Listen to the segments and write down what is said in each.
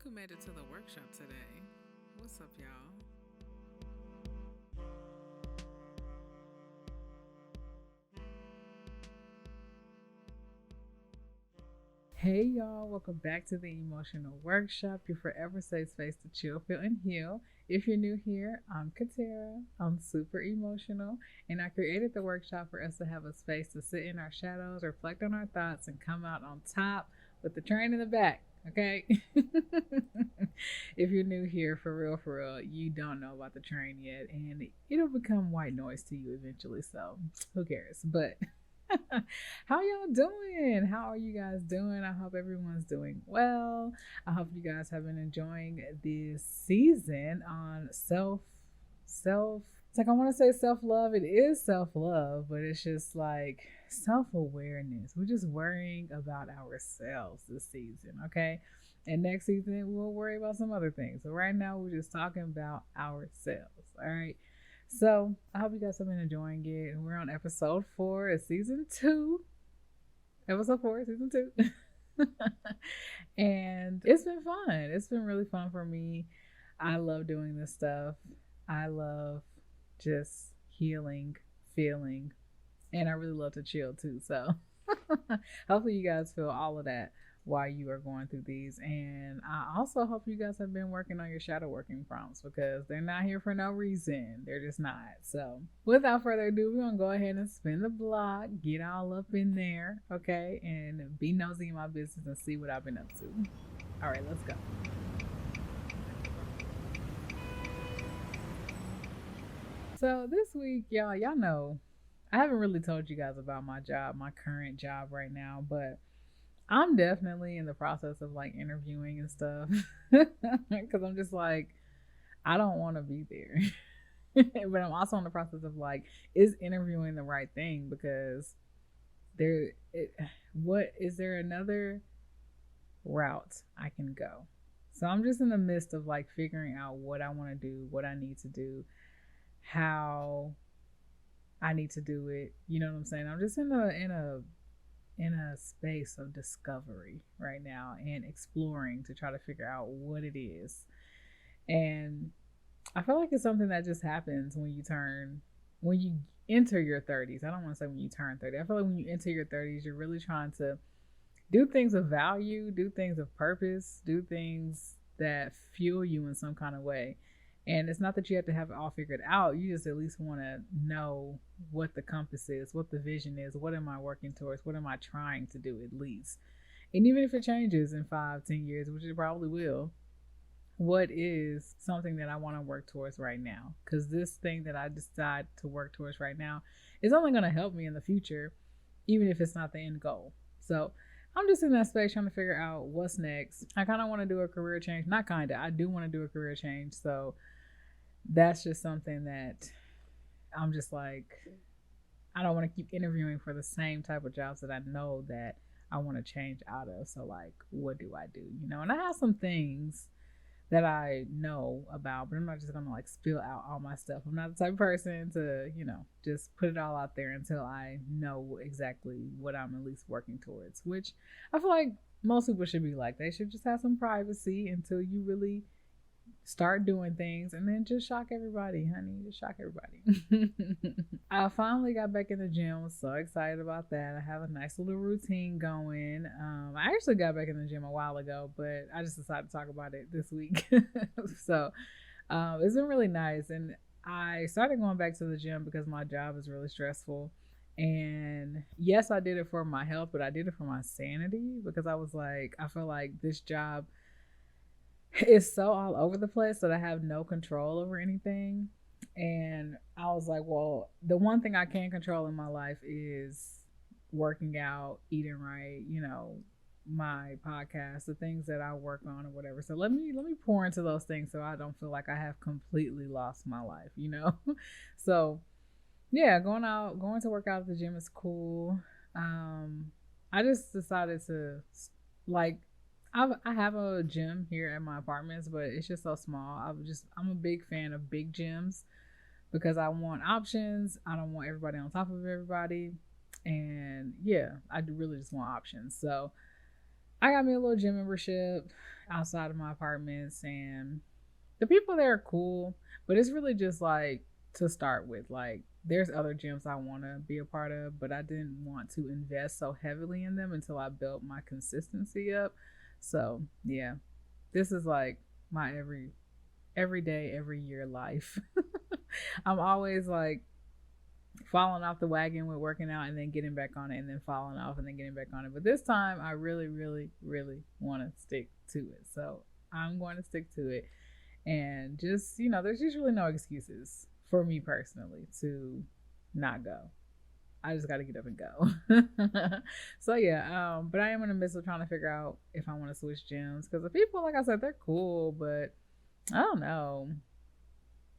who made it to the workshop today. What's up, y'all? Hey, y'all. Welcome back to the Emotional Workshop, your forever safe space to chill, feel, and heal. If you're new here, I'm Katera. I'm super emotional, and I created the workshop for us to have a space to sit in our shadows, reflect on our thoughts, and come out on top with the train in the back. Okay? If you're new here, for real, you don't know about the train yet, and it'll become white noise to you eventually, so who cares? But how y'all doing? How are you guys doing? I hope everyone's doing well. I hope you guys have been enjoying this season on self it's like I want to say self-love. It is self-love, but it's just like self-awareness. We're just worrying about ourselves this season, okay? And next season we'll worry about some other things. So right now we're just talking about ourselves. All right. So I hope you guys have been enjoying it. And we're on episode 4 of season 2. Episode 4, season 2. And it's been fun. It's been really fun for me. I love doing this stuff. I love just healing, feeling, and I really love to chill too. So hopefully you guys feel all of that while you are going through these. And I also hope you guys have been working on your shadow working prompts, because they're not here for no reason. They're just not. So without further ado, we're gonna go ahead and spin the block, get all up in there, okay, and be nosy in my business and see what I've been up to. All right, let's go. So this week, y'all know I haven't really told you guys about my job, my current job right now, but I'm definitely in the process of like interviewing and stuff, because I'm just like, I don't want to be there. But I'm also in the process of like, is interviewing the right thing? Because there, what is there another route I can go? So I'm just in the midst of like figuring out what I want to do, what I need to do, how I need to do it. You know what I'm saying? I'm just in a space of discovery right now and exploring to try to figure out what it is. And I feel like it's something that just happens when you enter your 30s. I don't want to say when you turn 30. I feel like when you enter your 30s, you're really trying to do things of value, do things of purpose, do things that fuel you in some kind of way. And it's not that you have to have it all figured out. You just at least want to know what the compass is, what the vision is, what am I working towards, what am I trying to do at least. And even if it changes in 5, 10 years, which it probably will, what is something that I want to work towards right now? Because this thing that I decide to work towards right now is only going to help me in the future, even if it's not the end goal. So I'm just in that space trying to figure out what's next. I kind of want to do a career change. Not kind of, I do want to do a career change. So that's just something that I'm just like, I don't want to keep interviewing for the same type of jobs that I know that I want to change out of. So, like, what do I do? You know, and I have some things that I know about, but I'm not just gonna like spill out all my stuff. I'm not the type of person to, just put it all out there until I know exactly what I'm at least working towards, which I feel like most people should be like. They should just have some privacy until you really start doing things, and then just shock everybody, honey. Just shock everybody. I finally got back in the gym. I was so excited about that. I have a nice little routine going. I actually got back in the gym a while ago, but I just decided to talk about it this week. So it's been really nice. And I started going back to the gym because my job is really stressful. And yes, I did it for my health, but I did it for my sanity, because I was like, I feel like this job is so all over the place that I have no control over anything. And I was like, well, the one thing I can control in my life is working out, eating right, my podcast, the things that I work on or whatever. So let me pour into those things so I don't feel like I have completely lost my life. So yeah, going to work out at the gym is cool. I just decided to like I have a gym here at my apartments, but it's just so small. I'm a big fan of big gyms because I want options. I don't want everybody on top of everybody. And yeah, I really just want options. So I got me a little gym membership outside of my apartments, and the people there are cool, but it's really just like to start with. Like, there's other gyms I want to be a part of, but I didn't want to invest so heavily in them until I built my consistency up. So, yeah, this is like my every day, every year life. I'm always like falling off the wagon with working out and then getting back on it and then falling off and then getting back on it. But this time I really, really, really want to stick to it. So I'm going to stick to it. And just, there's usually no excuses for me personally to not go. I just got to get up and go. So yeah, but I am in the midst of trying to figure out if I want to switch gyms because the people, like I said, they're cool, but I don't know.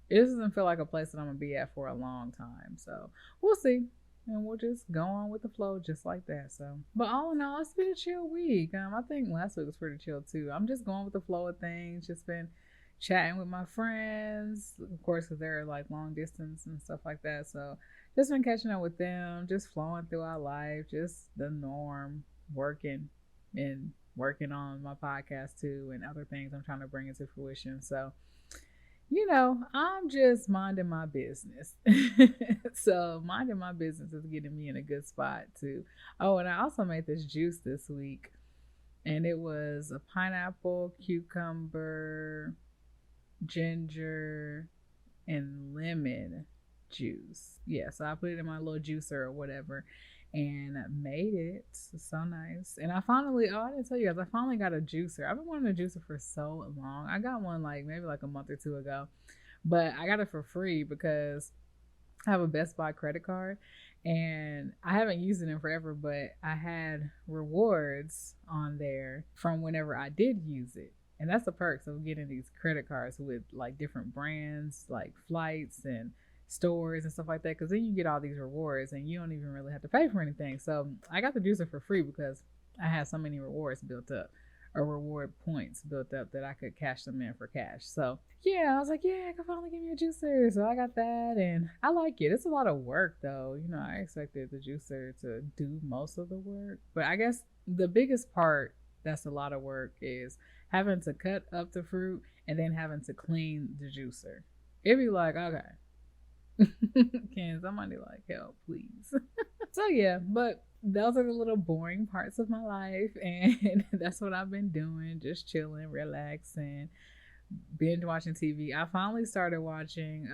It doesn't feel like a place that I'm gonna be at for a long time. So we'll see. And we'll just go on with the flow just like that. So, but all in all, it's been a chill week. I think last week was pretty chill too. I'm just going with the flow of things. Just been chatting with my friends, of course, because they're like long distance and stuff like that. So, just been catching up with them, just flowing through our life, just the norm, working and working on my podcast too, and other things I'm trying to bring into fruition. So, I'm just minding my business. So minding my business is getting me in a good spot too. Oh, and I also made this juice this week, and it was a pineapple, cucumber, ginger, and lemon juice. Yeah, so I put it in my little juicer or whatever and made it. So nice. And I didn't tell you guys, I finally got a juicer. I've been wanting a juicer for so long. I got one like maybe like a month or two ago, but I got it for free because I have a Best Buy credit card and I haven't used it in forever, but I had rewards on there from whenever I did use it. And that's the perks of getting these credit cards with like different brands, like flights and stores and stuff like that. Because then you get all these rewards and you don't even really have to pay for anything. So I got the juicer for free because I had so many rewards built up or reward points built up that I could cash them in for cash. So yeah, I was like, yeah, I can finally give me a juicer. So I got that and I like it. It's a lot of work though. I expected the juicer to do most of the work. But I guess the biggest part that's a lot of work is having to cut up the fruit and then having to clean the juicer. It'd be like, okay, can somebody like help, please? So yeah, but those are the little boring parts of my life, and that's what I've been doing, just chilling, relaxing, binge watching TV. I finally started watching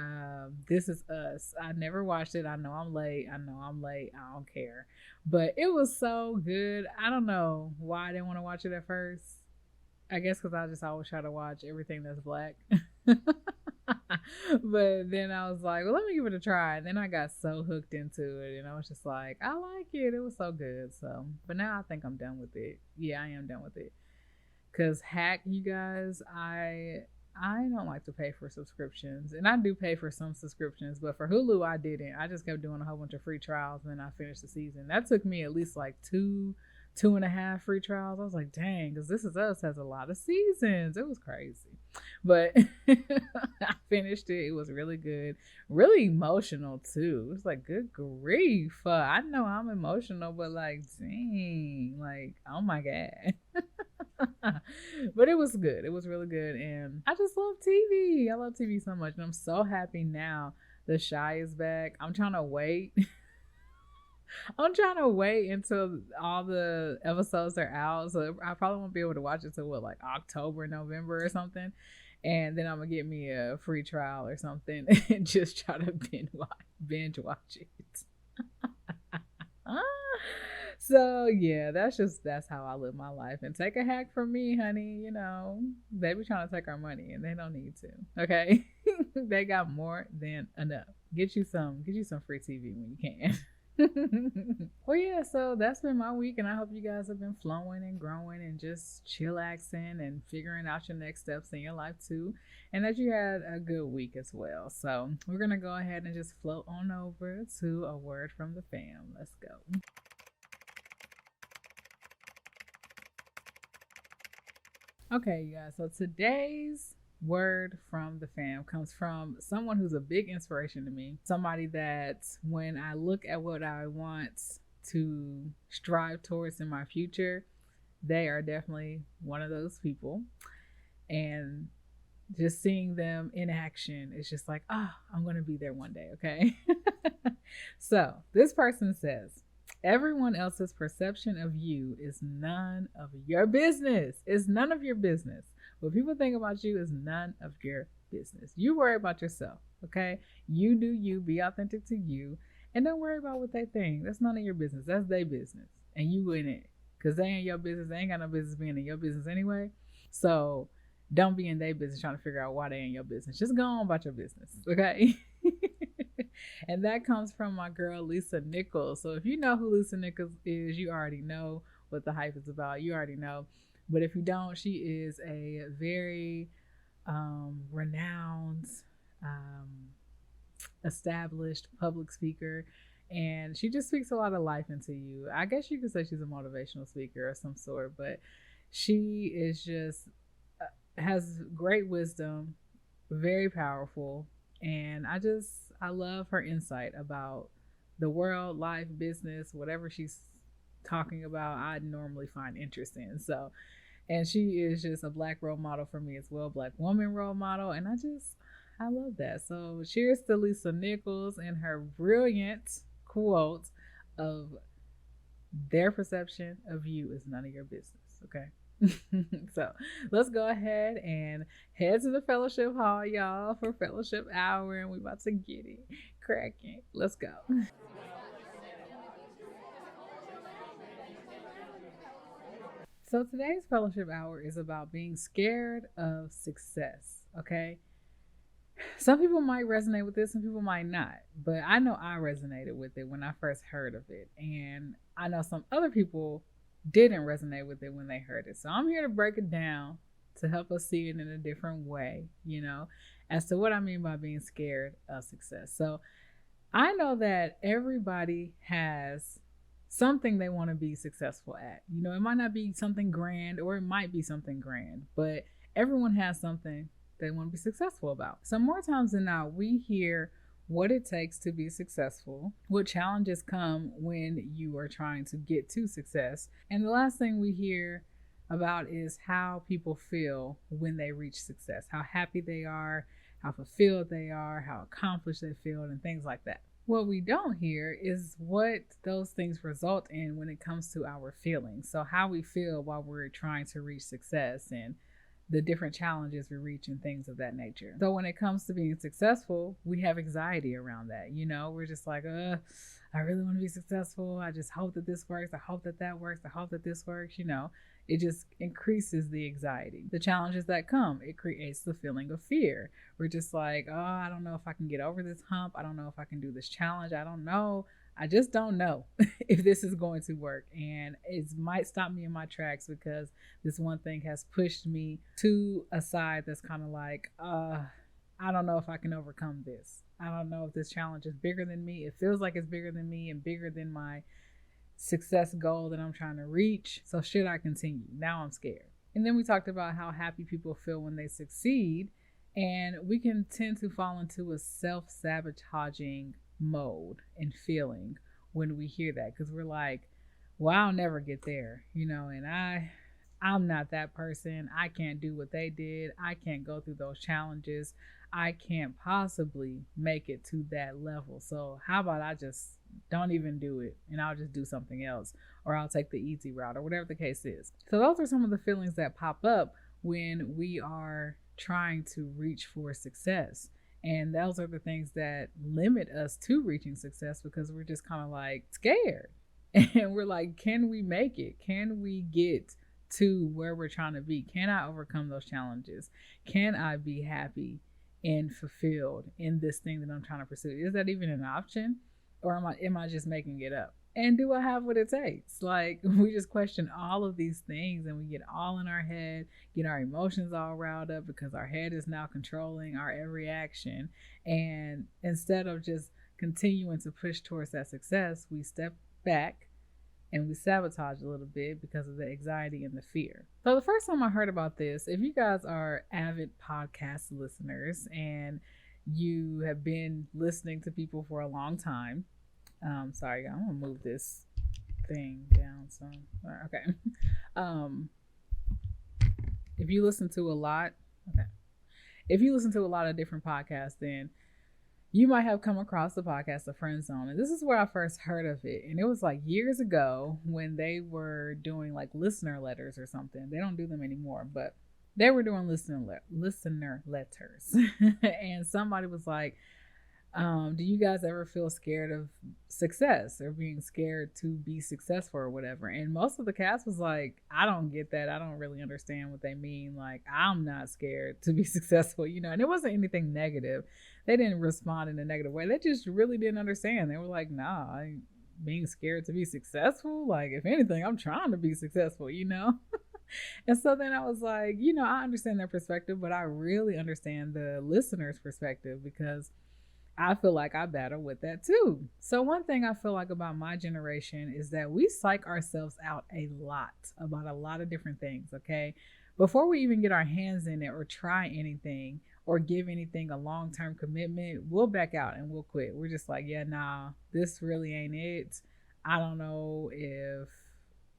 This Is Us. I never watched it. I know I'm late. I don't care. But it was so good. I don't know why I didn't want to watch it at first. I guess because I just always try to watch everything that's black. But then I was like, well, let me give it a try. And then I got so hooked into it, and I was just like, I like it. It was so good. So, but now I think I'm done with it. Yeah, I am done with it. Cause Hack, you guys, I don't like to pay for subscriptions, and I do pay for some subscriptions, but for Hulu I didn't. I just kept doing a whole bunch of free trials, and then I finished the season. That took me at least like two and a half free trials. I was like, dang, because This Is Us has a lot of seasons. It was crazy, but I finished it. It was really good, really emotional too. It was like, good grief. I know I'm emotional, but like, dang, like, oh my god. But it was good. It was really good. And I just love TV. I love TV so much. And I'm so happy now The Shy is back. I'm trying to wait. I'm trying to wait until all the episodes are out. So I probably won't be able to watch it till like October, November or something. And then I'm gonna get me a free trial or something and just try to binge watch it. So yeah, that's how I live my life. And take a hack from me, honey. They be trying to take our money and they don't need to. Okay. They got more than enough. Get you some free TV when you can. Well, yeah, so that's been my week, and I hope you guys have been flowing and growing and just chillaxing and figuring out your next steps in your life too, and that you had a good week as well. So we're gonna go ahead and just float on over to a word from the fam. Let's go. Okay, you guys, so today's word from the fam comes from someone who's a big inspiration to me. Somebody that when I look at what I want to strive towards in my future, they are definitely one of those people. And just seeing them in action is just like, oh, I'm going to be there one day. Okay. So this person says, everyone else's perception of you is none of your business. It's none of your business. What people think about you is none of your business. You worry about yourself. Okay. You do you, be authentic to you, and don't worry about what they think. That's none of your business. That's their business. And you in it. Because they ain't your business. They ain't got no business being in your business anyway. So don't be in their business trying to figure out why they in your business. Just go on about your business, okay? And that comes from my girl Lisa Nichols. So if you know who Lisa Nichols is, you already know what the hype is about. You already know. But if you don't, she is a very renowned, um, established public speaker, and she just speaks a lot of life into you. I guess you could say she's a motivational speaker of some sort, but she is just has great wisdom, very powerful, and I love her insight about the world, life, business, whatever she's talking about. I normally find interesting. So, and she is just a black role model for me as well, black woman role model, and I love that. So, cheers to Lisa Nichols and her brilliant quote of their perception of you is none of your business. Okay. So let's go ahead and head to the fellowship hall, y'all, for fellowship hour, and we about to get it cracking. Let's go. So today's fellowship hour is about being scared of success. Okay. Some people might resonate with this, some people might not, but I know I resonated with it when I first heard of it. And I know some other people didn't resonate with it when they heard it. So I'm here to break it down to help us see it in a different way, as to what I mean by being scared of success. So I know that everybody has something they want to be successful at. It might not be something grand or it might be something grand, but everyone has something they want to be successful about. So more times than not, we hear what it takes to be successful, what challenges come when you are trying to get to success. And the last thing we hear about is how people feel when they reach success, how happy they are, how fulfilled they are, how accomplished they feel, and things like that. What we don't hear is what those things result in when it comes to our feelings. So how we feel while we're trying to reach success and the different challenges we reach and things of that nature. So when it comes to being successful, we have anxiety around that. We're just like, I really want to be successful. I just hope that this works. I hope that that works. I hope that this works. It just increases the anxiety. The challenges that come, it creates the feeling of fear. We're just like, oh, I don't know if I can get over this hump. I don't know if I can do this challenge. I don't know. I just don't know if this is going to work. And it might stop me in my tracks because this one thing has pushed me to a side that's kind of like, I don't know if I can overcome this. I don't know if this challenge is bigger than me. It feels like it's bigger than me and bigger than my success goal that I'm trying to reach. So should I continue? Now I'm scared. And then we talked about how happy people feel when they succeed. And we can tend to fall into a self-sabotaging mode and feeling when we hear that, because we're like, well, I'll never get there, and I'm not that person. I can't do what they did. I can't go through those challenges. I can't possibly make it to that level. So how about I just don't even do it and I'll just do something else, or I'll take the easy route, or whatever the case is. So those are some of the feelings that pop up when we are trying to reach for success. And those are the things that limit us to reaching success, because we're just kind of like scared. And we're like, can we make it? Can we get to where we're trying to be? Can I overcome those challenges? Can I be happy and fulfilled in this thing that I'm trying to pursue? Is that even an option? Or am I just making it up? And do I have what it takes? Like, we just question all of these things and we get all in our head, get our emotions all riled up because our head is now controlling our every action. And instead of just continuing to push towards that success, we step back and we sabotage a little bit because of the anxiety and the fear. So the first time I heard about this, if you guys are avid podcast listeners and you have been listening to people for a long time, sorry, I'm gonna move this thing down some. Okay. um, if you listen to a lot, okay, if you listen to a lot of different podcasts, then you might have come across the podcast The Friend Zone. And this is where I first heard of it. And it was like years ago when they were doing like listener letters or something. They don't do them anymore, but they were doing listener letters. And somebody was like, do you guys ever feel scared of success or being scared to be successful or whatever? And most of the cast was like, I don't get that. I don't really understand what they mean. Like, I'm not scared to be successful, you know? And it wasn't anything negative. They didn't respond in a negative way. They just really didn't understand. They were like, nah, I ain't being scared to be successful. Like, if anything, I'm trying to be successful, you know? And so then I was like, you know, I understand their perspective, but I really understand the listener's perspective because I feel like I battle with that too. So, one thing I feel like about my generation is that we psych ourselves out a lot about a lot of different things, okay? Before we even get our hands in it or try anything or give anything a long term commitment, we'll back out and we'll quit. We're just like, yeah, nah, this really ain't it. I don't know if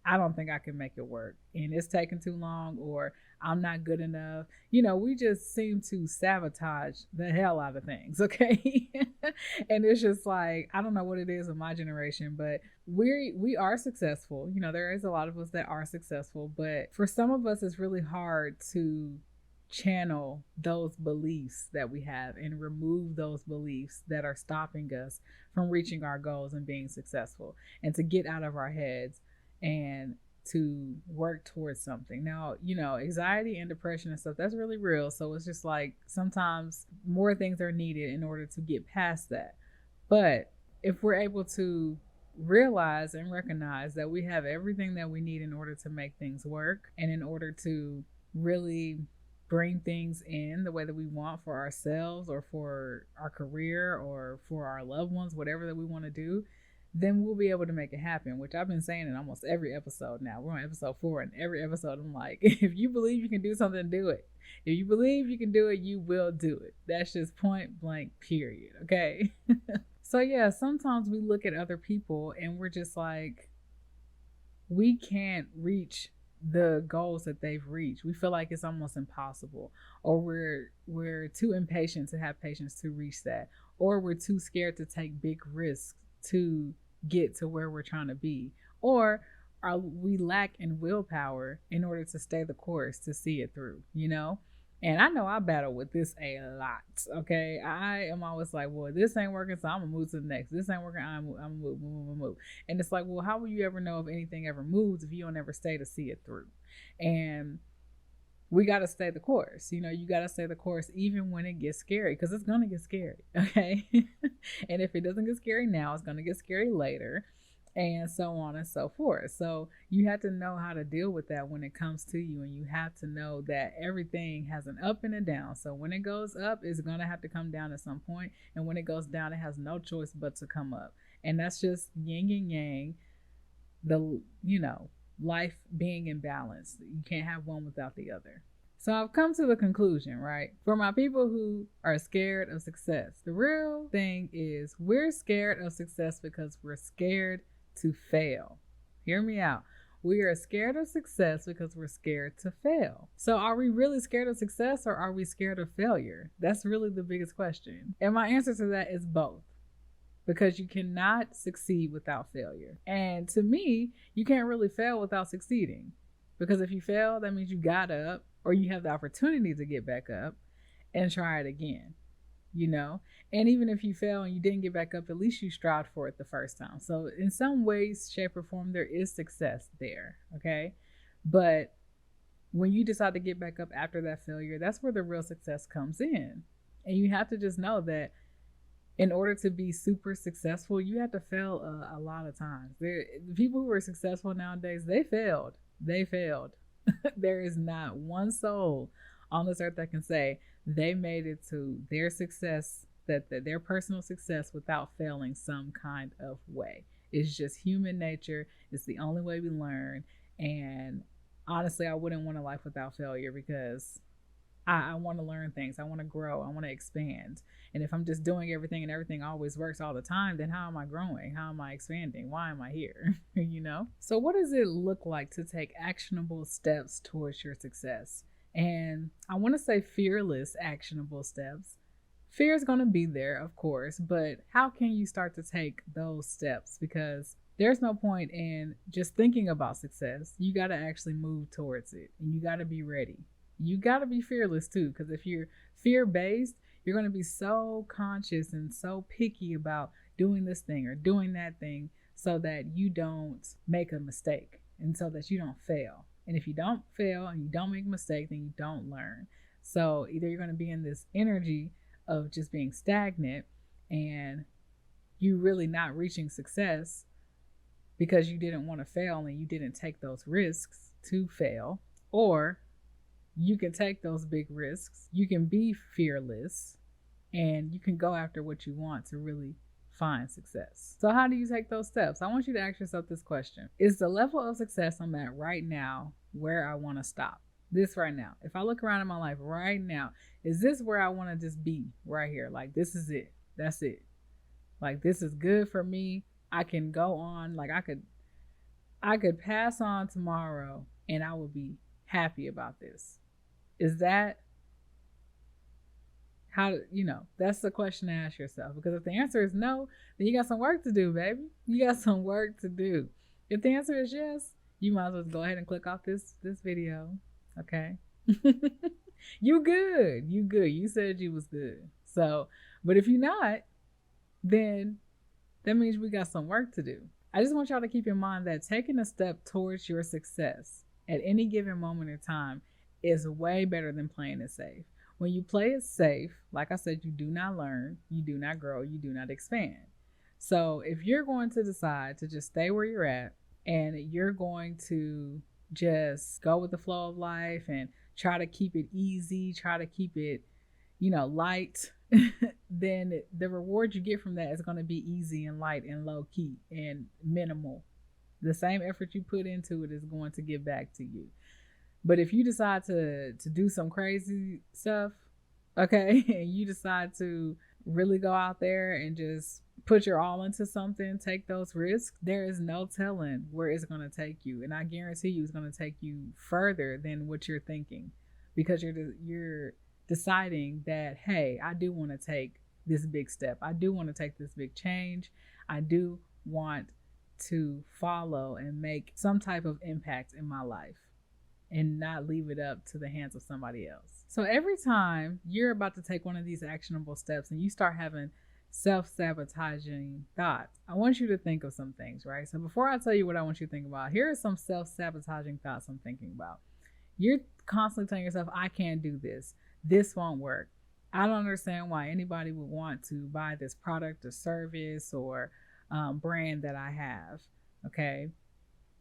I don't think I can make it work. And it's taking too long, or I'm not good enough. You know, we just seem to sabotage the hell out of things, okay? And it's just like, I don't know what it is in my generation, but we are successful. You know, there is a lot of us that are successful, but for some of us it's really hard to channel those beliefs that we have and remove those beliefs that are stopping us from reaching our goals and being successful, and to get out of our heads and to work towards something. Now, you know, anxiety and depression and stuff, that's really real. So it's just like sometimes more things are needed in order to get past that. But if we're able to realize and recognize that we have everything that we need in order to make things work and in order to really bring things in the way that we want for ourselves or for our career or for our loved ones, whatever that we want to do, then we'll be able to make it happen, which I've been saying in almost every episode now. We're on episode 4, and every episode I'm like, if you believe you can do something, do it. If you believe you can do it, you will do it. That's just point blank, period. Okay? So yeah, sometimes we look at other people and we're just like, we can't reach the goals that they've reached. We feel like it's almost impossible, or we're too impatient to have patience to reach that, or we're too scared to take big risks to get to where we're trying to be, or we lack in willpower in order to stay the course to see it through, you know? And I know I battle with this a lot, okay? I am always like, well, this ain't working, so I'm gonna move to the next. This ain't working, I'm gonna move. And it's like, well, how will you ever know if anything ever moves if you don't ever stay to see it through? And we got to stay the course. You know, you got to stay the course even when it gets scary, because it's going to get scary, okay? And if it doesn't get scary now, it's going to get scary later, and so on and so forth. So you have to know how to deal with that when it comes to you, and you have to know that everything has an up and a down. So when it goes up, it's going to have to come down at some point, and when it goes down, it has no choice but to come up. And that's just yin and yang, life being in balance. You can't have one without the other. So I've come to the conclusion, right? For my people who are scared of success, the real thing is we're scared of success because we're scared to fail. Hear me out. We are scared of success because we're scared to fail. So are we really scared of success, or are we scared of failure? That's really the biggest question. And my answer to that is both. Because you cannot succeed without failure. And to me, you can't really fail without succeeding. Because if you fail, that means you got up, or you have the opportunity to get back up and try it again, you know? And even if you fail and you didn't get back up, at least you strived for it the first time. So in some ways, shape, or form, there is success there, okay? But when you decide to get back up after that failure, that's where the real success comes in. And you have to just know that in order to be super successful, you have to fail a lot of times. The people who are successful nowadays, they failed. There is not one soul on this earth that can say they made it to their success, that their personal success, without failing some kind of way. It's just human nature. It's the only way we learn. And honestly, I wouldn't want a life without failure, because I want to learn things. I want to grow. I want to expand. And if I'm just doing everything and everything always works all the time, then how am I growing? How am I expanding? Why am I here? You know? So, what does it look like to take actionable steps towards your success? And I want to say fearless, actionable steps. Fear is going to be there, of course, but how can you start to take those steps? Because there's no point in just thinking about success. You got to actually move towards it, and you got to be ready. You got to be fearless too, because if you're fear based, you're going to be so conscious and so picky about doing this thing or doing that thing so that you don't make a mistake and so that you don't fail. And if you don't fail and you don't make a mistake, then you don't learn. So either you're going to be in this energy of just being stagnant and you really not reaching success because you didn't want to fail and you didn't take those risks to fail, or you can take those big risks, you can be fearless, and you can go after what you want to really find success. So how do you take those steps? I want you to ask yourself this question. Is the level of success I'm at right now where I want to stop? This right now. If I look around in my life right now, is this where I want to just be right here? Like, this is it. That's it. Like, this is good for me. I can go on. Like, I could pass on tomorrow and I will be happy about this. Is that how, that's the question to ask yourself. Because if the answer is no, then you got some work to do, baby. You got some work to do. If the answer is yes, you might as well go ahead and click off this video. Okay. You good. You good. You said you was good. So, but if you're not, then that means we got some work to do. I just want y'all to keep in mind that taking a step towards your success at any given moment in time is way better than playing it safe. When you play it safe, like I said, you do not learn, you do not grow, you do not expand. So if you're going to decide to just stay where you're at and you're going to just go with the flow of life and try to keep it easy, try to keep it, light, then the reward you get from that is going to be easy and light and low key and minimal. The same effort you put into it is going to give back to you. But if you decide to do some crazy stuff, okay, and you decide to really go out there and just put your all into something, take those risks, there is no telling where it's going to take you. And I guarantee you it's going to take you further than what you're thinking, because you're deciding that, hey, I do want to take this big step. I do want to take this big change. I do want to follow and make some type of impact in my life and not leave it up to the hands of somebody else. So every time you're about to take one of these actionable steps and you start having self-sabotaging thoughts, I want you to think of some things, right? So before I tell you what I want you to think about, here are some self-sabotaging thoughts I'm thinking about. You're constantly telling yourself, I can't do this. This won't work. I don't understand why anybody would want to buy this product or service or brand that I have. Okay.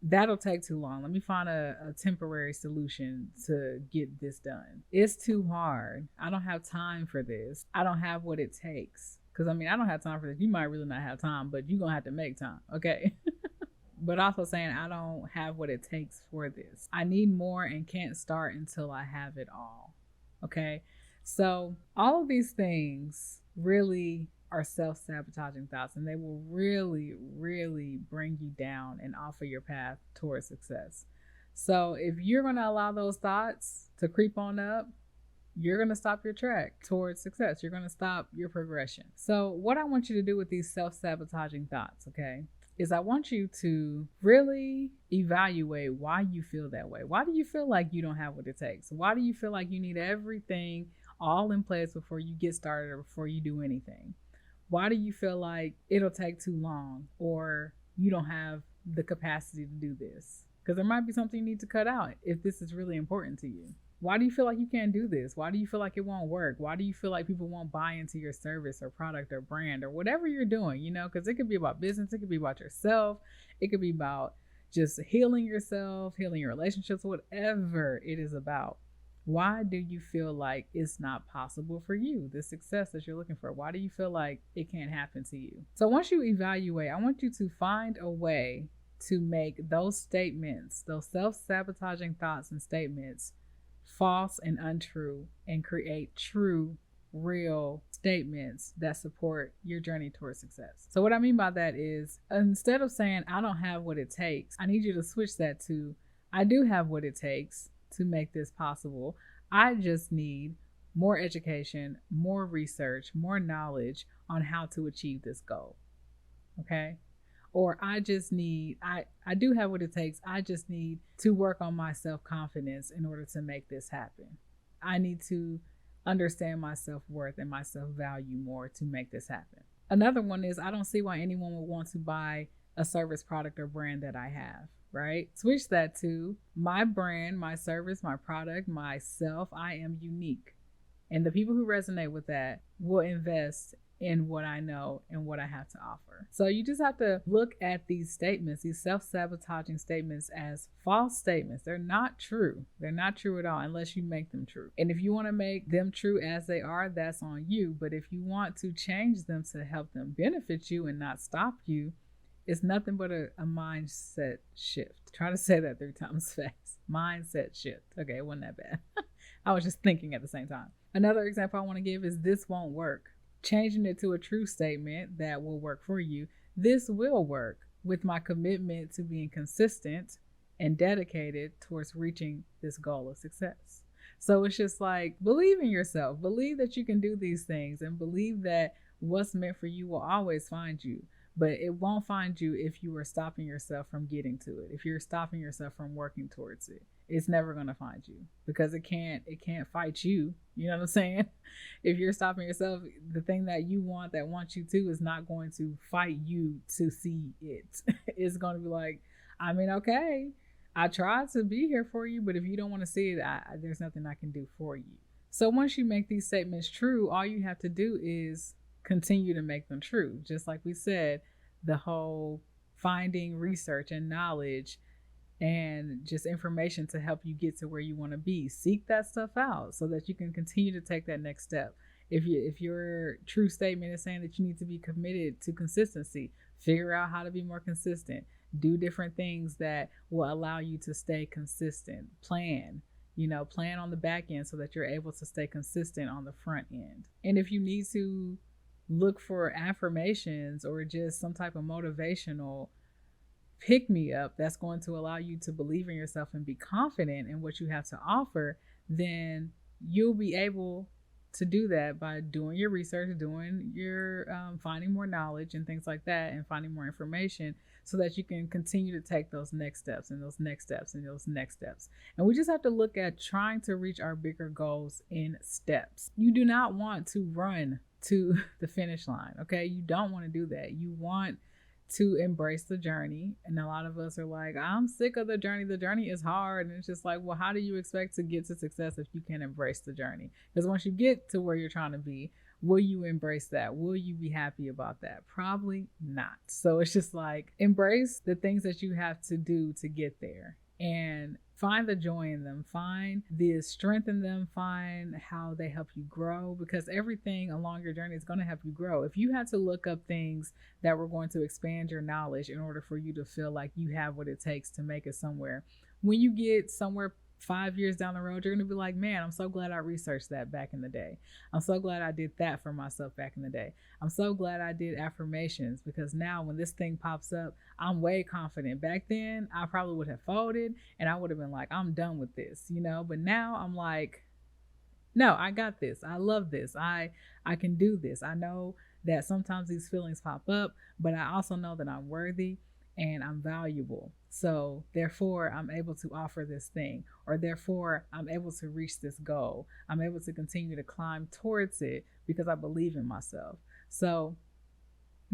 That'll take too long. Let me find a temporary solution to get this done. It's too hard. I don't have time for this. I don't have what it takes. Because, I don't have time for this. You might really not have time, but you're going to have to make time. Okay. But also saying, I don't have what it takes for this. I need more and can't start until I have it all. Okay. So all of these things really are self-sabotaging thoughts, and they will really, really bring you down and off of your path towards success. So if you're going to allow those thoughts to creep on up, you're going to stop your track towards success. You're going to stop your progression. So what I want you to do with these self-sabotaging thoughts, okay, is I want you to really evaluate why you feel that way. Why do you feel like you don't have what it takes? Why do you feel like you need everything all in place before you get started or before you do anything? Why do you feel like it'll take too long or you don't have the capacity to do this? Because there might be something you need to cut out if this is really important to you. Why do you feel like you can't do this? Why do you feel like it won't work? Why do you feel like people won't buy into your service or product or brand or whatever you're doing? Because it could be about business. It could be about yourself. It could be about just healing yourself, healing your relationships, whatever it is about. Why do you feel like it's not possible for you, the success that you're looking for? Why do you feel like it can't happen to you? So once you evaluate, I want you to find a way to make those statements, those self-sabotaging thoughts and statements, false and untrue and create true, real statements that support your journey towards success. So, what I mean by that is instead of saying, I don't have what it takes, I need you to switch that to, I do have what it takes to make this possible. I just need more education, more research, more knowledge on how to achieve this goal. Okay? Or I just need, I do have what it takes. I just need to work on my self-confidence in order to make this happen. I need to understand my self-worth and my self-value more to make this happen. Another one is, I don't see why anyone would want to buy a service, product, or brand that I have, right? Switch that to my brand, my service, my product, myself. I am unique. And the people who resonate with that will invest in what I know and what I have to offer. So you just have to look at these statements, these self-sabotaging statements, as false statements. They're not true. They're not true at all unless you make them true. And if you want to make them true as they are, that's on you. But if you want to change them to help them benefit you and not stop you, it's nothing but a mindset shift. Try to say that 3 times fast. Mindset shift. Okay, it wasn't that bad. I was just thinking at the same time. Another example I want to give is, this won't work. Changing it to a true statement that will work for you. This will work with my commitment to being consistent and dedicated towards reaching this goal of success. So it's just like, believe in yourself. Believe that you can do these things, and believe that what's meant for you will always find you. But it won't find you if you are stopping yourself from getting to it. If you're stopping yourself from working towards it, it's never going to find you, because it can't fight you. You know what I'm saying? If you're stopping yourself, the thing that you want, that wants you to, is not going to fight you to see it. It's going to be like, I mean, okay, I tried to be here for you, but if you don't want to see it, there's nothing I can do for you. So once you make these statements true, all you have to do is continue to make them true. Just like we said, the whole finding research and knowledge and just information to help you get to where you want to be. Seek that stuff out so that you can continue to take that next step. If your true statement is saying that you need to be committed to consistency, figure out how to be more consistent. Do different things that will allow you to stay consistent. Plan on the back end so that you're able to stay consistent on the front end. And if you need to look for affirmations or just some type of motivational pick me up that's going to allow you to believe in yourself and be confident in what you have to offer, then you'll be able to do that by doing your research, doing your finding more knowledge and things like that, and finding more information so that you can continue to take those next steps and those next steps and those next steps. And we just have to look at trying to reach our bigger goals in steps. You do not want to run to the finish line, okay? You don't want to do that. You want to embrace the journey. And a lot of us are like, I'm sick of the journey. The journey is hard. And it's just like, well, how do you expect to get to success if you can't embrace the journey? Because once you get to where you're trying to be, will you embrace that? Will you be happy about that? Probably not. So it's just like, embrace the things that you have to do to get there, and find the joy in them, find the strength in them, find how they help you grow, because everything along your journey is going to help you grow. If you had to look up things that were going to expand your knowledge in order for you to feel like you have what it takes to make it somewhere, when you get somewhere 5 years down the road, you're going to be like, man, I'm so glad I researched that back in the day. I'm so glad I did that for myself back in the day. I'm so glad I did affirmations, because now when this thing pops up, I'm way confident. Back then, I probably would have folded and I would have been like, I'm done with this, but now I'm like, no, I got this. I love this. I can do this. I know that sometimes these feelings pop up, but I also know that I'm worthy and I'm valuable. So therefore, I'm able to offer this thing, or therefore, I'm able to reach this goal. I'm able to continue to climb towards it because I believe in myself. So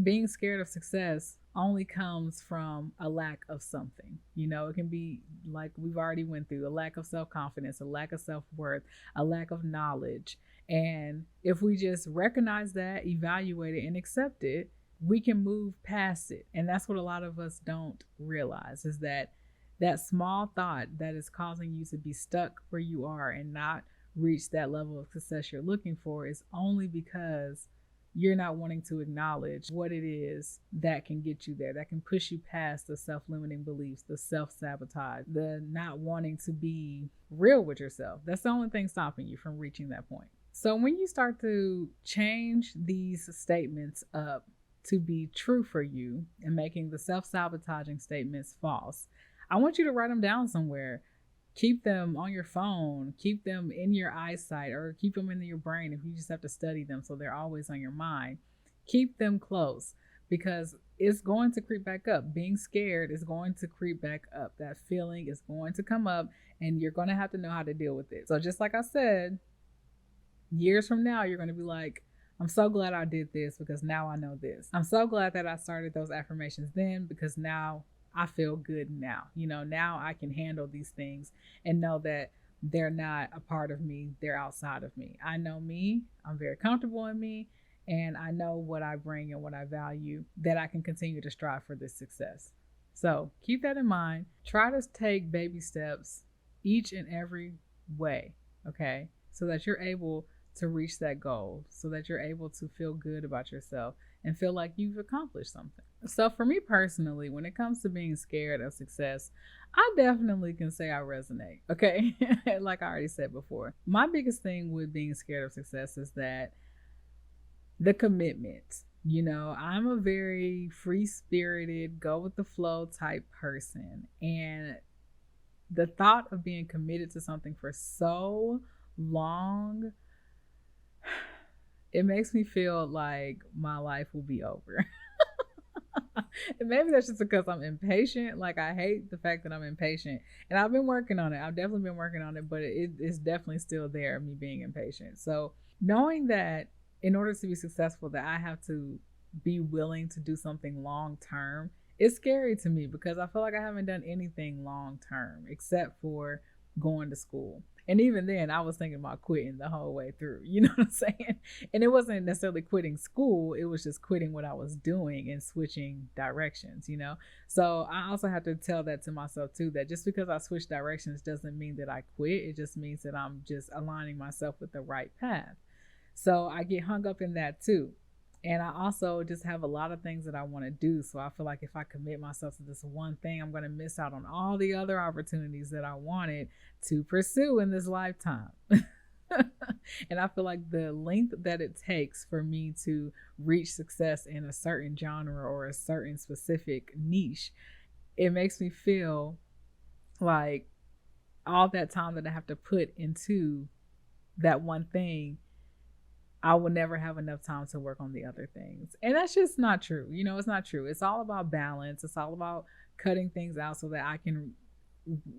being scared of success only comes from a lack of something. It can be like we've already went through, a lack of self-confidence, a lack of self-worth, a lack of knowledge. And if we just recognize that, evaluate it, and accept it, we can move past it. And that's what a lot of us don't realize, is that small thought that is causing you to be stuck where you are and not reach that level of success you're looking for is only because you're not wanting to acknowledge what it is that can get you there, that can push you past the self-limiting beliefs, the self-sabotage, the not wanting to be real with yourself. That's the only thing stopping you from reaching that point. So when you start to change these statements up to be true for you and making the self-sabotaging statements false, I want you to write them down somewhere. Keep them on your phone, keep them in your eyesight, or keep them in your brain if you just have to study them so they're always on your mind. Keep them close, because it's going to creep back up. Being scared is going to creep back up. That feeling is going to come up, and you're going to have to know how to deal with it. So just like I said, years from now, you're going to be like, I'm so glad I did this because now I know this. I'm so glad that I started those affirmations then because now I feel good now. Now I can handle these things and know that they're not a part of me. They're outside of me. I know me. I'm very comfortable in me. And I know what I bring and what I value, that I can continue to strive for this success. So keep that in mind. Try to take baby steps each and every way, okay? So that you're able to reach that goal, so that you're able to feel good about yourself and feel like you've accomplished something. So for me personally, when it comes to being scared of success, I definitely can say I resonate, okay? Like I already said before, my biggest thing with being scared of success is that the commitment. I'm a very free-spirited, go with the flow type person. And the thought of being committed to something for so long, it makes me feel like my life will be over. And maybe that's just because I'm impatient. Like, I hate the fact that I'm impatient. And I've been working on it. I've definitely been working on it, but it's definitely still there, me being impatient. So knowing that in order to be successful, that I have to be willing to do something long term, it's scary to me because I feel like I haven't done anything long term except for going to school. And even then, I was thinking about quitting the whole way through. You know what I'm saying? And it wasn't necessarily quitting school. It was just quitting what I was doing and switching directions. So I also have to tell that to myself too, that just because I switch directions doesn't mean that I quit. It just means that I'm just aligning myself with the right path. So I get hung up in that too. And I also just have a lot of things that I want to do. So I feel like if I commit myself to this one thing, I'm going to miss out on all the other opportunities that I wanted to pursue in this lifetime. And I feel like the length that it takes for me to reach success in a certain genre or a certain specific niche, it makes me feel like all that time that I have to put into that one thing, I will never have enough time to work on the other things. And that's just not true. It's not true. It's all about balance. It's all about cutting things out so that I can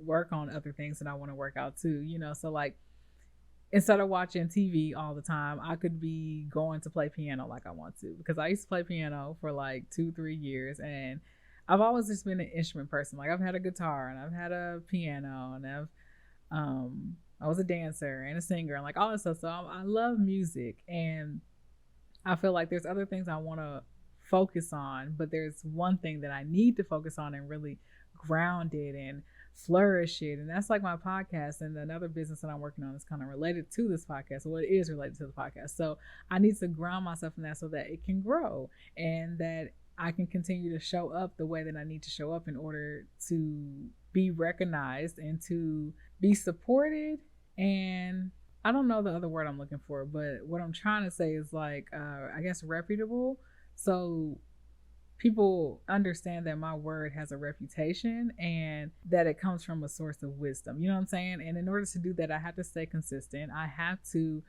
work on other things that I want to work out too. So like, instead of watching TV all the time, I could be going to play piano like I want to, because I used to play piano for like 2-3 years, and I've always just been an instrument person. Like, I've had a guitar and I've had a piano and I was a dancer and a singer and like all that stuff. So I love music, and I feel like there's other things I want to focus on, but there's one thing that I need to focus on and really ground it and flourish it. And that's like my podcast, and another business that I'm working on is kind of related to this podcast. Well, it is related to the podcast. So I need to ground myself in that so that it can grow and that I can continue to show up the way that I need to show up in order to be recognized and to be supported. And I don't know the other word I'm looking for, but what I'm trying to say is like, I guess reputable. So people understand that my word has a reputation and that it comes from a source of wisdom. You know what I'm saying? And in order to do that, I have to stay consistent. I have to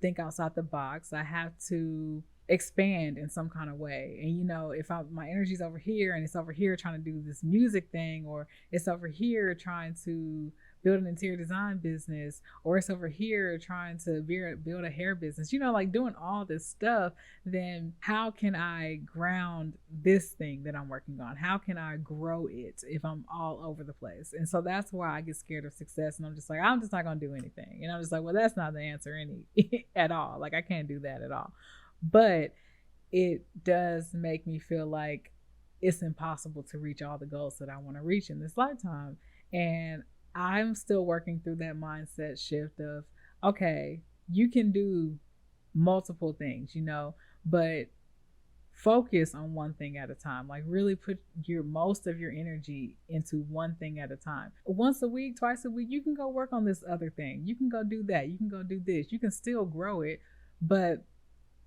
think outside the box. I have to expand in some kind of way. And if my energy's over here and it's over here trying to do this music thing, or it's over here trying to build an interior design business, or it's over here trying to build a hair business, like doing all this stuff, then how can I ground this thing that I'm working on? How can I grow it if I'm all over the place? And so that's why I get scared of success. And I'm just not going to do anything. And I'm just like, well, that's not the answer at all. Like, I can't do that at all. But it does make me feel like it's impossible to reach all the goals that I want to reach in this lifetime. And I'm still working through that mindset shift of, okay, you can do multiple things, but focus on one thing at a time. Like really put your most of your energy into one thing at a time. Once a week, twice a week, you can go work on this other thing. You can go do that. You can go do this. You can still grow it, but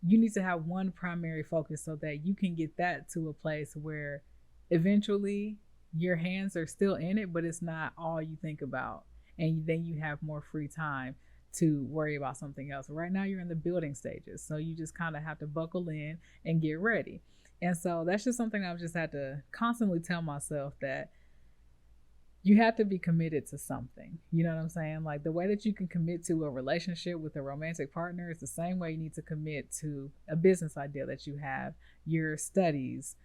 you need to have one primary focus so that you can get that to a place where eventually your hands are still in it, but it's not all you think about. And then you have more free time to worry about something else. Right now, you're in the building stages. So you just kind of have to buckle in and get ready. And so that's just something I've just had to constantly tell myself, that you have to be committed to something. You know what I'm saying? Like the way that you can commit to a relationship with a romantic partner is the same way you need to commit to a business idea that you have, your studies,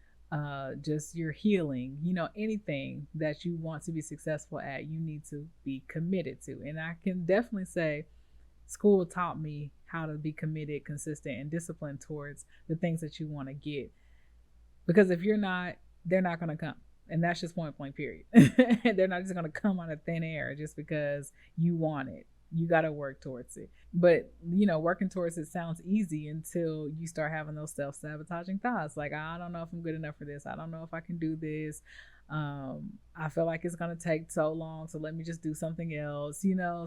just your healing, anything that you want to be successful at, you need to be committed to. And I can definitely say school taught me how to be committed, consistent, and disciplined towards the things that you want to get. Because if you're not, they're not going to come. And that's just point blank, period. They're not just going to come out of thin air just because you want it. You got to work towards it. But, working towards it sounds easy until you start having those self-sabotaging thoughts. Like, I don't know if I'm good enough for this. I don't know if I can do this. I feel like it's going to take so long. So let me just do something else,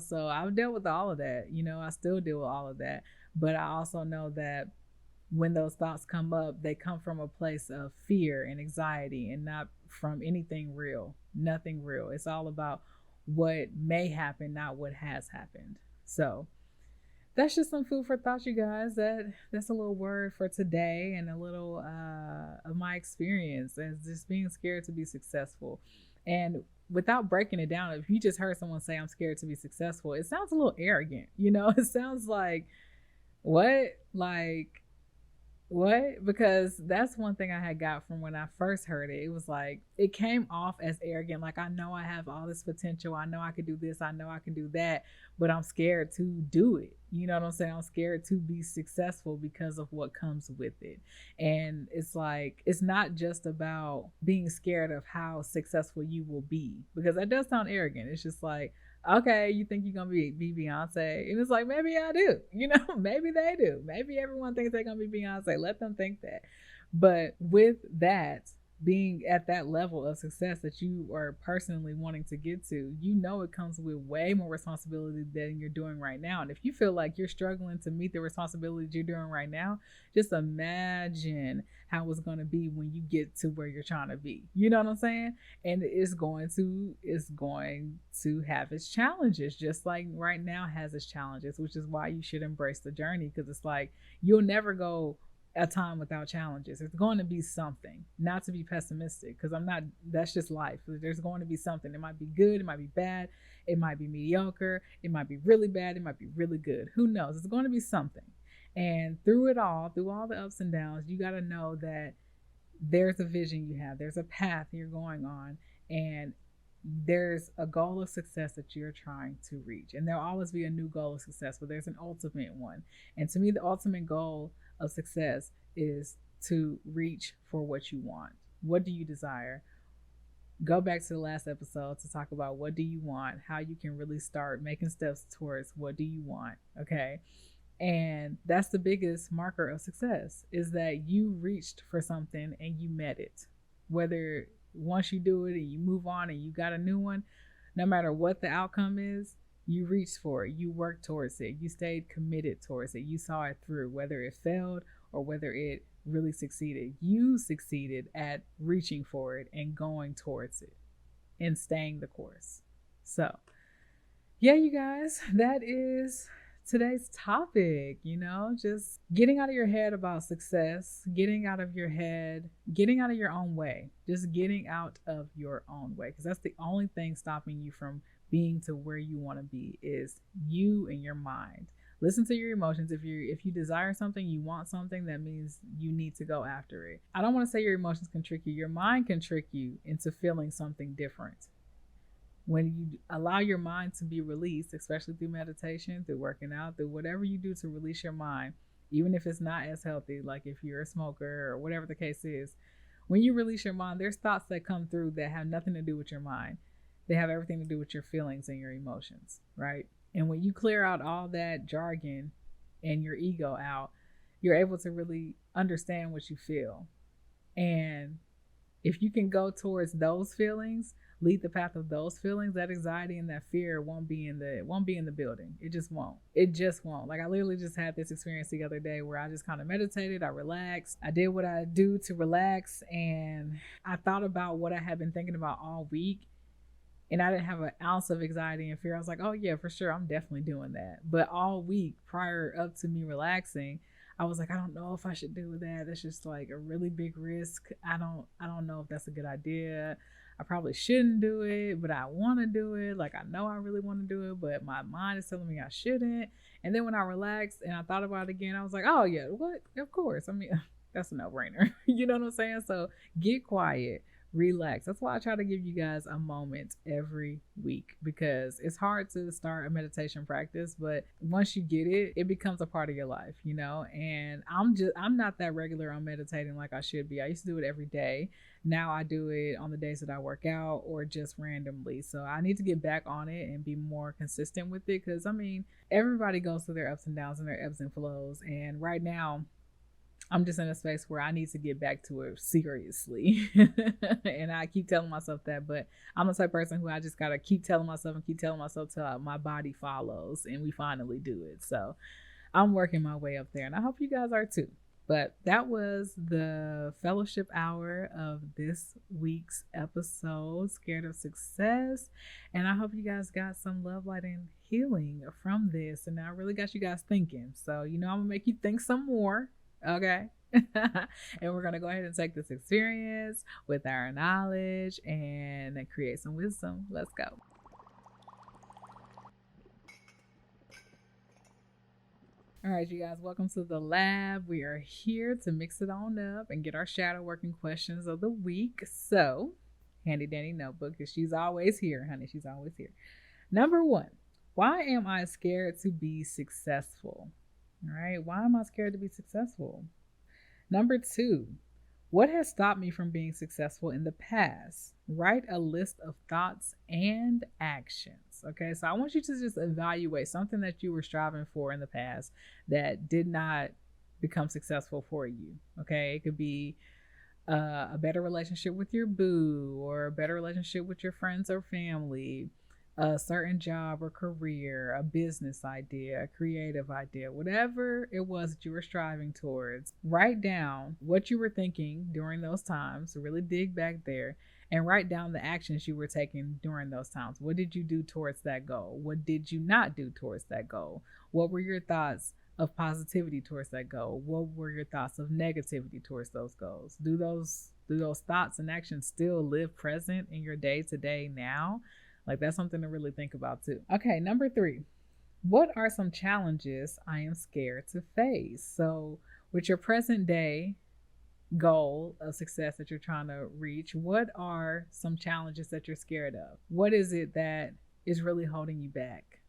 So I've dealt with all of that. I still deal with all of that. But I also know that when those thoughts come up, they come from a place of fear and anxiety and not from anything real, nothing real. It's all about what may happen, not what has happened. So that's just some food for thought, you guys. That's a little word for today, and a little of my experience as just being scared to be successful. And without breaking it down, if you just heard someone say I'm scared to be successful, it sounds a little arrogant. It sounds like, what? Like, what? Because that's one thing I had got from when I first heard it. It was like, it came off as arrogant. Like, I know I have all this potential. I know I can do this. I know I can do that, but I'm scared to do it. You know what I'm saying? I'm scared to be successful because of what comes with it. And it's like, it's not just about being scared of how successful you will be, because that does sound arrogant. It's just like, okay, you think you're gonna be Beyonce? And it's like, maybe I do, maybe they do. Maybe everyone thinks they're gonna be Beyonce. Let them think that. But with that, being at that level of success that you are personally wanting to get to, it comes with way more responsibility than you're doing right now. And if you feel like you're struggling to meet the responsibilities you're doing right now, just imagine how it's going to be when you get to where you're trying to be. You know what I'm saying? And it's going to have its challenges, just like right now has its challenges, which is why you should embrace the journey, because it's like, you'll never go a time without challenges. It's going to be something. Not to be pessimistic, because that's just life. There's going to be something. It might be good, it might be bad, it might be mediocre, it might be really bad, it might be really good. Who knows? It's going to be something. And through it all, through all the ups and downs, you got to know that there's a vision you have, there's a path you're going on, and there's a goal of success that you're trying to reach. And there'll always be a new goal of success, but there's an ultimate one. And to me, the ultimate goal of success is to reach for what you want. What do you desire? Go back to the last episode to talk about what do you want, how you can really start making steps towards what do you want, okay? And that's the biggest marker of success, is that you reached for something and you met it. Whether once you do it and you move on and you got a new one, no matter what the outcome is, you reached for it, you worked towards it, you stayed committed towards it, you saw it through, whether it failed or whether it really succeeded. You succeeded at reaching for it and going towards it and staying the course. So, yeah, you guys, that is today's topic, just getting out of your head about success, getting out of your own way, just getting out of your own way, because that's the only thing stopping you from being to where you want to be, is you and your mind. Listen to your emotions. If you desire something, you want something, that means you need to go after it. I don't want to say your emotions can trick you. Your mind can trick you into feeling something different. When you allow your mind to be released, especially through meditation, through working out, through whatever you do to release your mind, even if it's not as healthy, like if you're a smoker or whatever the case is, when you release your mind, there's thoughts that come through that have nothing to do with your mind. They have everything to do with your feelings and your emotions, right? And when you clear out all that jargon and your ego out, you're able to really understand what you feel. And if you can go towards those feelings, lead the path of those feelings, that anxiety and that fear won't be in the building. It just won't. Like, I literally just had this experience the other day where I just kind of meditated, I relaxed, I did what I do to relax, and I thought about what I had been thinking about all week. And I didn't have an ounce of anxiety and fear. I was like, oh yeah, for sure, I'm definitely doing that. But all week prior up to me relaxing, I was like, I don't know if I should do that. That's just like a really big risk. I don't know if that's a good idea. I probably shouldn't do it, but I want to do it. Like, I know I really want to do it, but my mind is telling me I shouldn't. And then when I relaxed and I thought about it again, I was like, oh yeah, what? Of course. I mean, that's a no-brainer. You know what I'm saying? So get quiet, relax. That's why I try to give you guys a moment every week, because it's hard to start a meditation practice, but once you get it, it becomes a part of your life, you know. And I'm not that regular on meditating like I should be. I used to do it every day. Now I do it on the days that I work out or just randomly. So I need to get back on it and be more consistent with it, because I mean, everybody goes through their ups and downs and their ebbs and flows, and right now I'm just in a space where I need to get back to it seriously. And I keep telling myself that, but I'm the type of person who I just got to keep telling myself till my body follows and we finally do it. So I'm working my way up there, and I hope you guys are too. But that was the fellowship hour of this week's episode, Scared of Success. And I hope you guys got some love, light, and healing from this. And I really got you guys thinking. So, I'm going to make you think some more. Okay. And we're going to go ahead and take this experience with our knowledge and create some wisdom. Let's go. All right, you guys, welcome to the lab. We are here to mix it on up and get our shadow working questions of the week. So, handy dandy notebook, because she's always here, honey. She's always here. Number 1, why am I scared to be successful? All right, why am I scared to be successful? Number 2, what has stopped me from being successful in the past? Write a list of thoughts and actions. Okay, so I want you to just evaluate something that you were striving for in the past that did not become successful for you. Okay, it could be a better relationship with your boo, or a better relationship with your friends or family, a certain job or career, a business idea, a creative idea, whatever it was that you were striving towards. Write down what you were thinking during those times. So really dig back there and write down the actions you were taking during those times. What did you do towards that goal? What did you not do towards that goal? What were your thoughts of positivity towards that goal? What were your thoughts of negativity towards those goals? Do those thoughts and actions still live present in your day-to-day now? Like, that's something to really think about too. Okay, number 3, what are some challenges I am scared to face? So with your present day goal of success that you're trying to reach, what are some challenges that you're scared of? What is it that is really holding you back,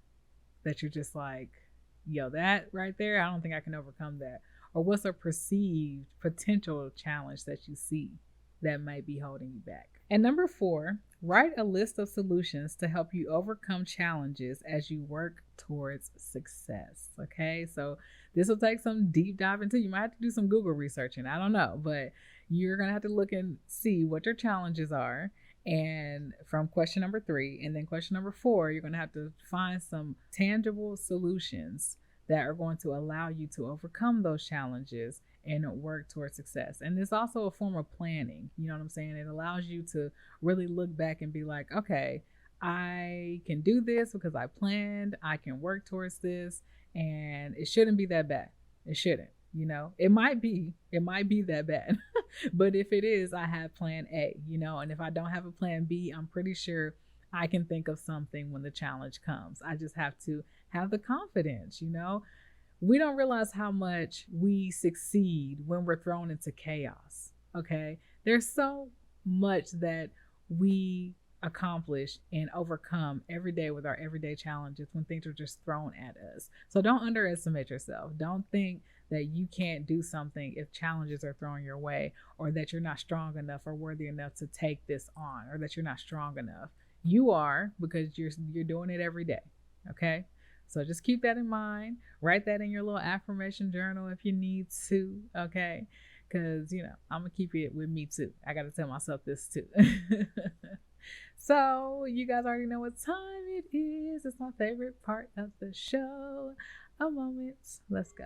that you're just like, yo, that right there, I don't think I can overcome that? Or what's a perceived potential challenge that you see that might be holding you back? And number 4, write a list of solutions to help you overcome challenges as you work towards success. Okay, so this will take some deep dive into. You might have to do some Google researching. I don't know, but you're going to have to look and see what your challenges are. And from question number 3, and then question number 4, you're going to have to find some tangible solutions that are going to allow you to overcome those challenges and work towards success. And it's also a form of planning. You know what I'm saying? It allows you to really look back and be like, okay, I can do this because I planned, I can work towards this, and it shouldn't be that bad. It shouldn't, it might be that bad. But if it is, I have plan A, and if I don't have a plan B, I'm pretty sure I can think of something when the challenge comes. I just have to have the confidence, We don't realize how much we succeed when we're thrown into chaos, okay? There's so much that we accomplish and overcome every day with our everyday challenges when things are just thrown at us. So don't underestimate yourself. Don't think that you can't do something if challenges are thrown your way, or that you're not strong enough or worthy enough to take this on, or that you're not strong enough. You are, because you're doing it every day, okay? So just keep that in mind. Write that in your little affirmation journal if you need to, okay? Because, I'm going to keep it with me too. I got to tell myself this too. So, you guys already know what time it is. It's my favorite part of the show. A moment. Let's go.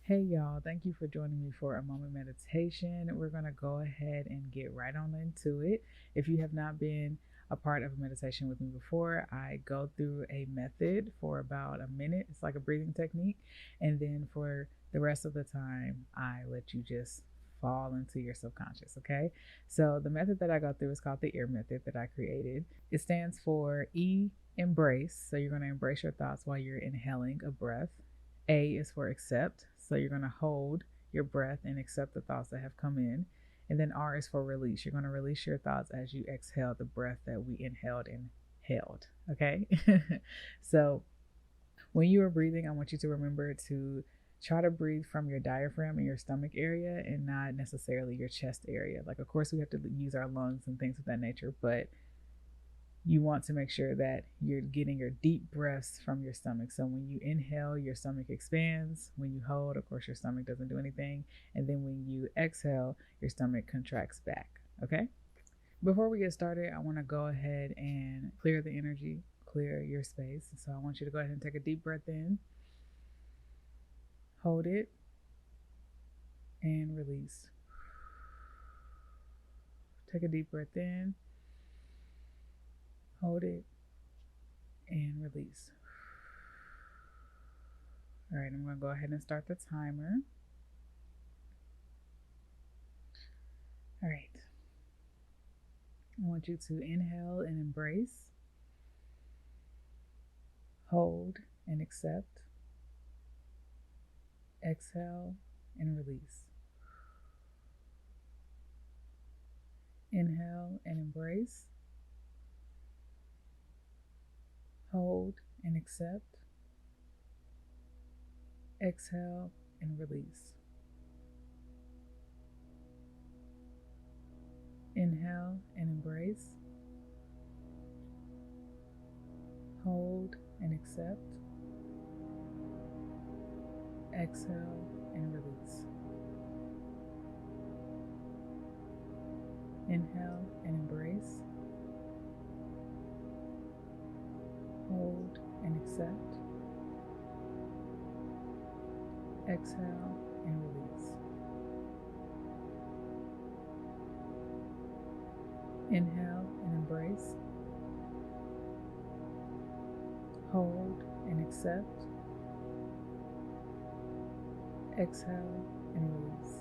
Hey y'all, thank you for joining me for a moment meditation. We're going to go ahead and get right on into it. If you have not been a part of a meditation with me before, I go through a method for about a minute. It's like a breathing technique. And then for the rest of the time, I let you just fall into your subconscious, okay? So the method that I go through is called the EAR method that I created. It stands for E, embrace. So you're going to embrace your thoughts while you're inhaling a breath. A is for accept. So you're going to hold your breath and accept the thoughts that have come in. And then R is for release. You're going to release your thoughts as you exhale the breath that we inhaled and held. Okay. So when you are breathing, I want you to remember to try to breathe from your diaphragm and your stomach area and not necessarily your chest area. Like, of course, we have to use our lungs and things of that nature, but you want to make sure that you're getting your deep breaths from your stomach. So when you inhale, your stomach expands. When you hold, of course, your stomach doesn't do anything. And then when you exhale, your stomach contracts back. Okay? Before we get started, I want to go ahead and clear the energy, clear your space. So I want you to go ahead and take a deep breath in, hold it, and release. Take a deep breath in, hold it, and release. All right, I'm going to go ahead and start the timer. All right. I want you to inhale and embrace, hold and accept, exhale and release. Inhale and embrace, hold and accept, exhale and release. Inhale and embrace, hold and accept, exhale and release. Inhale and embrace, hold and accept, exhale and release. Inhale and embrace, hold and accept, exhale and release.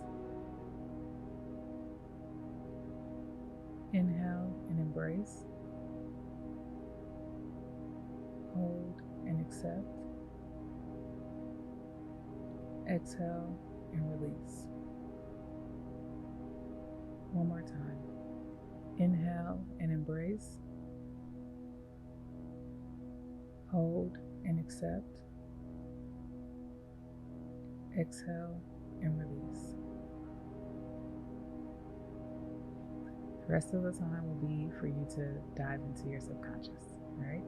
Inhale and embrace, hold and accept, exhale and release. One more time. Inhale and embrace, hold and accept, exhale and release. The rest of the time will be for you to dive into your subconscious, all right?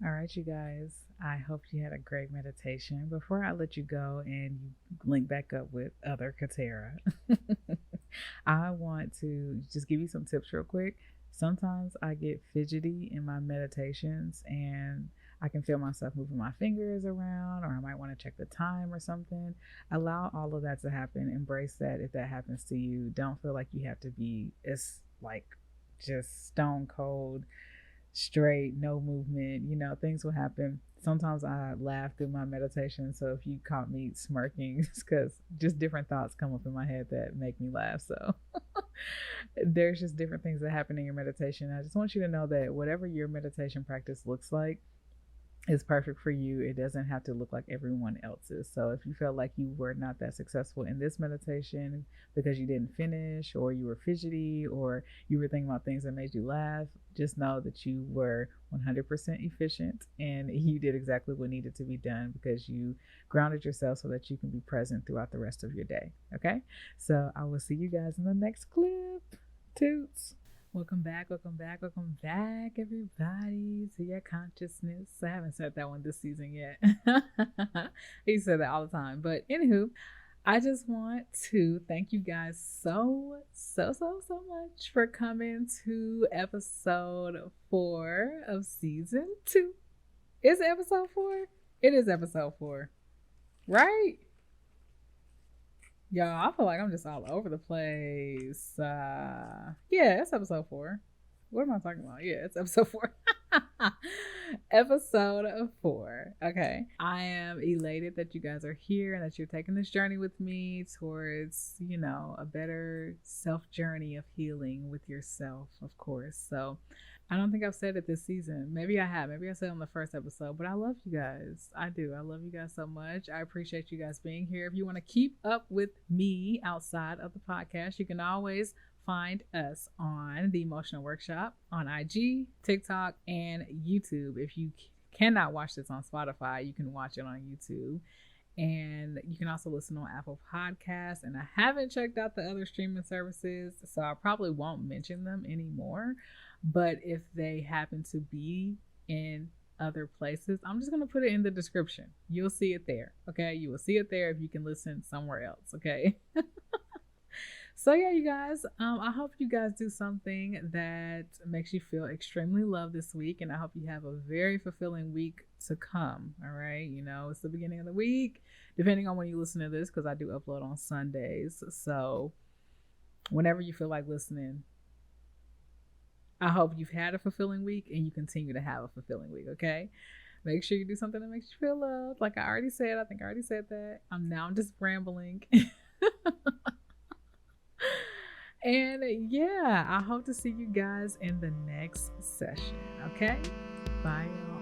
All right, you guys, I hope you had a great meditation. Before I let you go and you link back up with other Katera, I want to just give you some tips real quick. Sometimes I get fidgety in my meditations and I can feel myself moving my fingers around, or I might want to check the time or something. Allow all of that to happen. Embrace that if that happens to you. Don't feel like you have to be, it's like just stone cold straight, no movement. Things will happen. Sometimes I laugh through my meditation. So if you caught me smirking, it's because just different thoughts come up in my head that make me laugh. So there's just different things that happen in your meditation. I just want you to know that whatever your meditation practice looks like, is perfect for you. It doesn't have to look like everyone else's. So if you felt like you were not that successful in this meditation because you didn't finish, or you were fidgety, or you were thinking about things that made you laugh, just know that you were 100% efficient and you did exactly what needed to be done because you grounded yourself so that you can be present throughout the rest of your day. Okay? So I will see you guys in the next clip. Toots. Welcome back, everybody, to your consciousness. I haven't said that one this season yet. He said that all the time. But anywho, I just want to thank you guys so much for coming to episode 4 of season 2. Is it episode 4? It is episode 4, right? Y'all, I feel like I'm just all over the place. Yeah, it's episode 4. What am I talking about? Yeah, it's episode 4. Episode 4. Okay. I am elated that you guys are here and that you're taking this journey with me towards, a better self journey of healing with yourself, of course. So I don't think I've said it this season. Maybe I have. Maybe I said it on the first episode, but I love you guys. I do. I love you guys so much. I appreciate you guys being here. If you want to keep up with me outside of the podcast, you can always find us on The Emotional Workshop on IG, TikTok, and YouTube. If you cannot watch this on Spotify, you can watch it on YouTube. And you can also listen on Apple Podcasts. And I haven't checked out the other streaming services, so I probably won't mention them anymore. But if they happen to be in other places, I'm just going to put it in the description. You'll see it there. Okay. You will see it there if you can listen somewhere else. Okay. So yeah, you guys, I hope you guys do something that makes you feel extremely loved this week. And I hope you have a very fulfilling week to come. All right. It's the beginning of the week, depending on when you listen to this, because I do upload on Sundays. So whenever you feel like listening, I hope you've had a fulfilling week and you continue to have a fulfilling week, okay? Make sure you do something that makes you feel loved. Like I already said, I think I already said that. I'm just rambling. And yeah, I hope to see you guys in the next session, okay? Bye, y'all.